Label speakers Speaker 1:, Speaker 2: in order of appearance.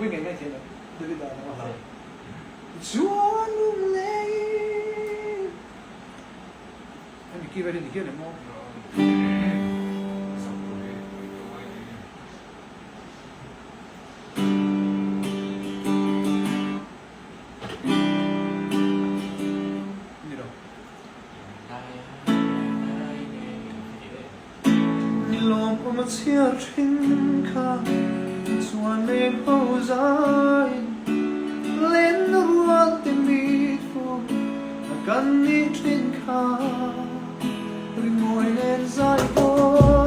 Speaker 1: Liampui Ngei thế nào David đã nói là Chúa lung lay anh kia về đi kia để mua mà chia trên khá xuân em hậu dài lên ruộng tìm đi phố mà cần đi trên khá rồi ngồi lên dài phố